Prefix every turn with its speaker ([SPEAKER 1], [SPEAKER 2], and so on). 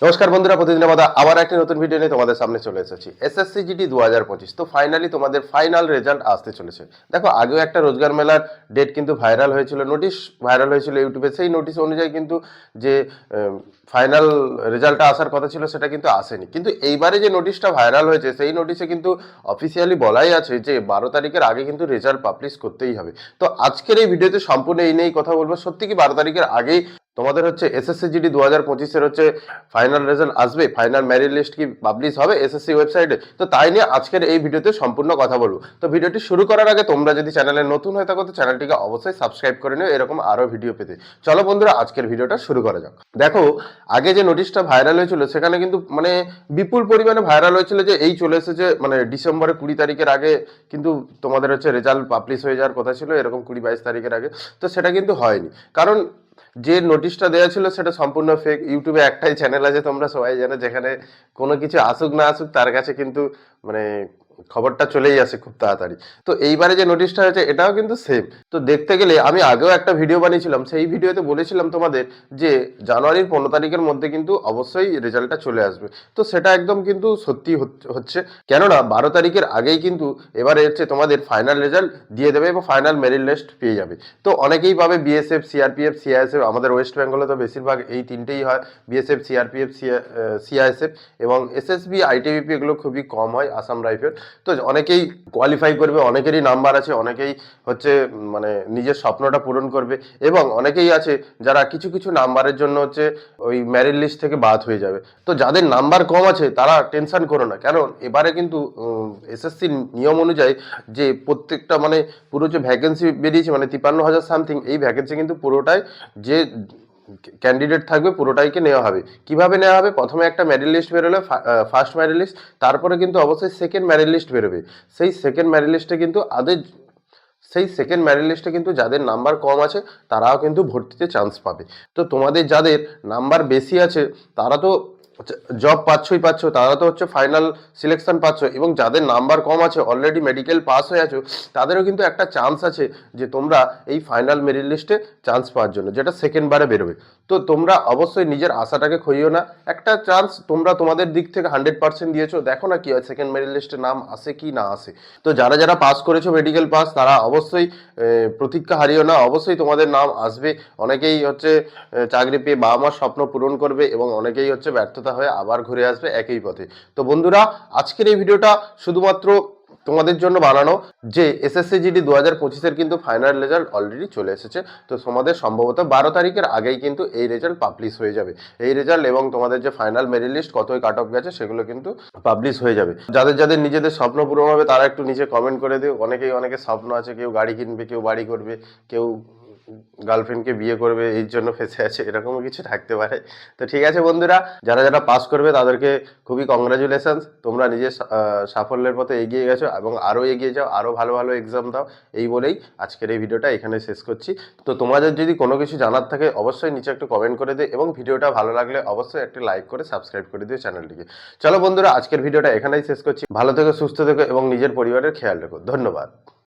[SPEAKER 1] নমস্কার বন্ধুরা, প্রতিদিনের মতো আবার একটি নতুন ভিডিও নিয়ে তোমাদের সামনে চলে এসেছি। এসএসসি জিডি 2025, তো ফাইনালি তোমাদের ফাইনাল রেজাল্ট আসতে চলেছে। দেখো, আগেও একটা রোজগার মেলার ডেট কিন্তু ভাইরাল হয়েছিল, নোটিশ ভাইরাল হয়েছিল ইউটিউবে। সেই নোটিশ অনুযায়ী কিন্তু যে ফাইনাল রেজাল্টটা আসার কথা ছিল সেটা কিন্তু আসেনি। কিন্তু এইবারে যে নোটিশটা ভাইরাল হয়েছে সেই নোটিশে কিন্তু অফিসিয়ালি বলাই আছে যে 12 তারিখের আগে কিন্তু রেজাল্ট পাবলিশ করতেই হবে। তো আজকের এই ভিডিওতে সম্পূর্ণ এই নিয়েই কথা বলবো। সত্যি কি 12 তারিখের আগেই তোমাদের হচ্ছে এসএসসি জিডি 2025-এর হচ্ছে ফাইনাল রেজাল্ট আসবে? ফাইনাল মেরিট লিস্ট কি পাবলিশ হবে এসএসসি ওয়েবসাইটে? তো তাই নিয়ে আজকের এই ভিডিওতে সম্পূর্ণ কথা বলবো। তো ভিডিওটি শুরু করার আগে তোমরা যদি চ্যানেলে নতুন হয়ে থাকো তো চ্যানেলটিকে অবশ্যই সাবস্ক্রাইব করে নিও এরকম আরো ভিডিও পেতে। চলো বন্ধুরা, আজকের ভিডিওটা শুরু করা যাক। দেখো, আগে যে নোটিশটা ভাইরাল হয়েছিল সেখানে কিন্তু মানে বিপুল পরিমাণে ভাইরাল হয়েছিল যে এই চলে এসেছে, মানে ডিসেম্বরের 20 তারিখের আগে কিন্তু তোমাদের হচ্ছে রেজাল্ট পাবলিশ হয়ে যাওয়ার কথা ছিল, এরকম 20-22 তারিখের আগে। তো সেটা কিন্তু হয়নি, কারণ যে নোটিশটা দেওয়া ছিল সেটা সম্পূর্ণ ফেক। ইউটিউবে একটাই চ্যানেল আছে, তোমরা সবাই জানো, যেখানে কোনো কিছু আসুক না আসুক তার কাছে কিন্তু মানে খবরটা চলেই আসে খুব তাড়াতাড়ি। তো এইবারে যে নোটিশটা হয়েছে এটাও কিন্তু সেম। তো দেখতে গেলে আমি আগেও একটা ভিডিও বানিয়েছিলাম, সেই ভিডিওতে বলেছিলাম তোমাদের যে জানুয়ারির 15 তারিখের মধ্যে কিন্তু অবশ্যই রেজাল্টটা চলে আসবে। তো সেটা একদম কিন্তু সত্যি হচ্ছে, কেননা 12 তারিখের আগেই কিন্তু এবারে হচ্ছে তোমাদের ফাইনাল রেজাল্ট দিয়ে দেবে এবং ফাইনাল মেরিট লিস্ট পেয়ে যাবে। তো অনেকেই পাবে বিএসএফ, সিআরপিএফ, সিআইএসএফ। আমাদের ওয়েস্ট বেঙ্গলে তো বেশিরভাগ এই তিনটেই হয়, বিএসএফ, সিআরপিএফ, সিআইএসএফ এবং এসএসবি, আইটিবিপি এগুলো খুবই কম হয়, আসাম রাইফেল। তো অনেকেই কোয়ালিফাই করবে, অনেকেরই নাম্বার আছে, অনেকেই হচ্ছে মানে নিজের স্বপ্নটা পূরণ করবে এবং অনেকেই আছে যারা কিছু কিছু নাম্বারের জন্য হচ্ছে ওই মেরিট লিস্ট থেকে বাদ হয়ে যাবে। তো যাদের নাম্বার কম আছে তারা টেনশন করো না, কারণ এবারে কিন্তু এসএসসি নিয়ম অনুযায়ী যে প্রত্যেকটা মানে পুরো যে ভ্যাকেন্সি বেরিয়েছে মানে 53,000 সামথিং, এই ভ্যাকেন্সি কিন্তু পুরোটাই যে ক্যান্ডিডেট থাকবে পুরোটাইকে নেওয়া হবে। কিভাবে নেওয়া হবে? প্রথমে একটা মেরিট লিস্ট বেরোলে, ফার্স্ট মেরিট লিস্ট, তারপরে কিন্তু অবশ্যই সেকেন্ড মেরিট লিস্ট বেরোবে। সেই সেকেন্ড মেরিট লিস্টে কিন্তু যাদের নাম্বার কম আছে তারাও কিন্তু ভর্তিতে চান্স পাবে। তো তোমাদের যাদের নাম্বার বেশি আছে তারা তো জব পাচ্ছ, তারা তো হচ্ছে ফাইনাল সিলেকশন পাচ্ছ, এবং যাদের নাম্বার কম আছে অলরেডি মেডিকেল পাস হয়ে আছো তাদেরও কিন্তু একটা চান্স আছে যে তোমরা এই ফাইনাল মেরিট লিস্টে চান্স পাওয়ার জন্য, যেটা সেকেন্ড বারে বেরোবে। তো তোমরা অবশ্যই নিজের আশাটাকে খইও না, একটা চান্স তোমরা তোমাদের দিক থেকে 100% দিয়েছো, দেখো না কি হয় সেকেন্ড মেরিট লিস্টে নাম আসে কি না আসে। তো যারা যারা পাস করেছো মেডিকেল পাস তারা অবশ্যই প্রতীক্ষা হারিও না, অবশ্যই তোমাদের নাম আসবে। অনেকেই হচ্ছে চাকরি পেয়ে বাবা মার স্বপ্ন পূরণ করবে এবং অনেকেই হচ্ছে ব্যর্থতা হয়ে আবার ঘুরে আসবে একই পথে। তো বন্ধুরা, আজকের এই ভিডিওটা শুধুমাত্র তোমাদের জন্য বানানো যে এসএসসি জিডি 2025-এর কিন্তু ফাইনাল রেজাল্ট অলরেডি চলে এসেছে। তো তোমাদের সম্ভবত 12 তারিখের আগেই কিন্তু এই রেজাল্ট পাবলিশ হয়ে যাবে। এই রেজাল্ট এবং তোমাদের যে ফাইনাল মেরিট লিস্ট কতই কাট অফ গেছে সেগুলো কিন্তু পাবলিশ হয়ে যাবে। যাদের যাদের নিজেদের স্বপ্ন পূরণ হবে তারা একটু নিচে কমেন্ট করে দিও। অনেকের স্বপ্ন আছে, কেউ গাড়ি কিনবে, কেউ বাড়ি করবে, কেউ গার্লফ্রেন্ডকে বিয়ে করবে, এই জন্য ফেসে আছে, এরকমও কিছু থাকতে পারে। তো ঠিক আছে বন্ধুরা, যারা যারা পাস করবে তাদেরকে খুবই কংগ্রাচুলেশনস, তোমরা নিজের সাফল্যের পথে এগিয়ে গেছো এবং আরও এগিয়ে যাও, আরও ভালো ভালো এক্সাম দাও। এই বলেই আজকের এই ভিডিওটা এখানে শেষ করছি। তো তোমাদের যদি কোনো কিছু জানার থাকে অবশ্যই নিচে একটু কমেন্ট করে দিও এবং ভিডিওটা ভালো লাগলে অবশ্যই একটি লাইক করে সাবস্ক্রাইব করে দিও চ্যানেলটিকে। চলো বন্ধুরা, আজকের ভিডিওটা এখানেই শেষ করছি। ভালো থেকো, সুস্থ থেকো এবং নিজের পরিবারের খেয়াল রেখো। ধন্যবাদ।